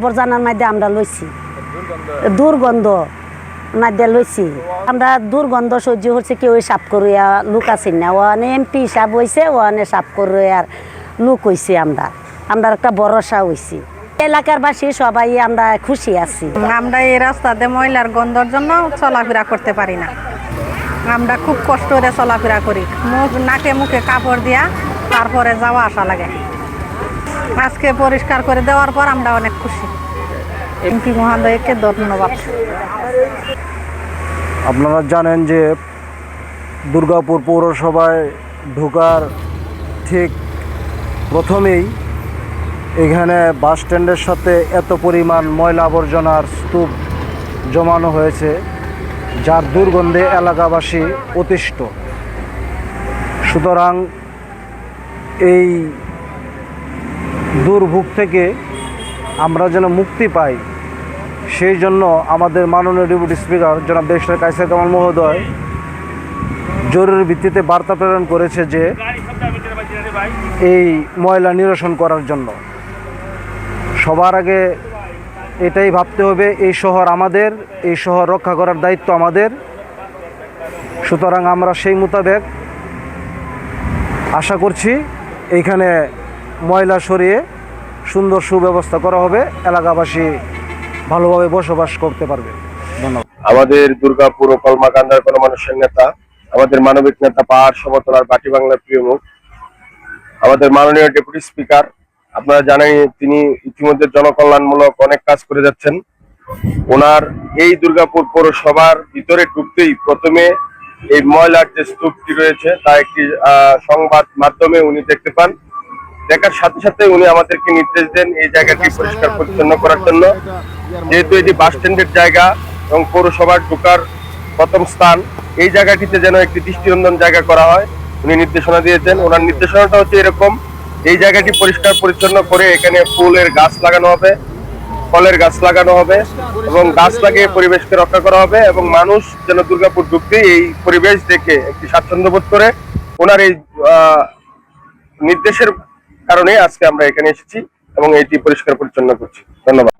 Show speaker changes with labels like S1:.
S1: আবর্জনার মধ্যে আমরা লইছি, দুর্গন্ধ মধ্যে লইছি আমরা, দুর্গন্ধ সহ্য হচ্ছে কেউ সাপ করিয়া লোক আছি না, ওখানে এমপি সাপ হয়েছে, ওখানে সাপ করিয়ার লোক হয়েছি, আমরা একটা ভরসা হয়েছি। এলাকার বাসী সবাই আমরা খুশি আছি।
S2: আমরা এই রাস্তাতে ময়লার গন্ধর জন্য চলাফেরা করতে পারি না, আমরা খুব কষ্ট করে চলাফেরা করি, মুখ নাকে মুখে কাপড় দিয়া তারপরে যাওয়া আসা লাগে। আজকে পরিষ্কার করে দেওয়ার পর আমরা অনেক খুশি। এমপি মহোদয়কে ধন্যবাদ।
S3: আপনারা জানেন যে দুর্গাপুর পৌরসভায় ঢোকার ঠিক প্রথমেই এখানে বাস স্ট্যান্ডের সাথে এত পরিমাণ ময়লা আবর্জনার স্তূপ জমানো হয়েছে, যার দুর্গন্ধে এলাকাবাসী অতিষ্ঠ। সুতরাং এই দুর্ভোগ থেকে আমরা যেন মুক্তি পাই, সেই জন্য আমাদের মাননীয় ডেপুটি স্পিকার জনাব ব্যারিস্টার কায়সার কামাল মহোদয় জরুরি ভিত্তিতে বার্তা প্রেরণ করেছে যে এই ময়লা নিরসন করার জন্য সবার আগে এটাই ভাবতে হবে, এই শহর আমাদের, এই শহর রক্ষা করার দায়িত্ব আমাদের। সুতরাং আমরা সেই মোতাবেক আশা করছি এইখানে ময়লা সরিয়ে সুন্দর সুব্যবস্থা করা হবে, এলাকাবাসী ভালোভাবে বসবাস করতে পারবে। ধন্যবাদ।
S4: আমাদের দুর্গাপুর ও কলমাকান্দার কোনো মানুষের নেতা, আমাদের মানবিক নেতা, পাহাড় সমতলার বাটি বাংলার প্রিয় মুখ, আমাদের মাননীয় ডেপুটি স্পিকার। আপনারা জানেন তিনি ইতিমধ্যে জনকল্যাণমূলক অনেক কাজ করে যাচ্ছেন। ওনার এই দুর্গাপুর পৌরসভার ভিতরে ঢুকতেই প্রথমে এই ময়লার যে স্তূপটি রয়েছে তা একটি সংবাদ মাধ্যমে উনি দেখতে পান। দেখার সাথে সাথে উনি আমাদেরকে নির্দেশ দেন এই জায়গাটি পরিষ্কার পরিচ্ছন্ন করার জন্য। যেহেতু এটি বাস স্ট্যান্ডের জায়গা এবং পৌরসভার ঢোকার প্রথম স্থান, এই জায়গাটিতে যেন একটি দৃষ্টিনন্দন জায়গা করা হয়, উনি নির্দেশনা দিয়েছেন। ওনার নির্দেশনাটা হচ্ছে এরকম, এই জায়গাটি পরিষ্কার পরিচ্ছন্ন করে এখানে ফুলের গাছ লাগানো হবে, ফলের গাছ লাগানো হবে এবং গাছ লাগিয়ে পরিবেশকে রক্ষা করা হবে, এবং মানুষ যেন দুর্গাপুর ঢুকতে এই পরিবেশ দেখে একটি স্বাচ্ছন্দ্য বোধ করে। ওনার এই নির্দেশের কারণে আজকে আমরা এখানে এসেছি এবং এটি পরিষ্কার পরিচ্ছন্ন করছি। ধন্যবাদ।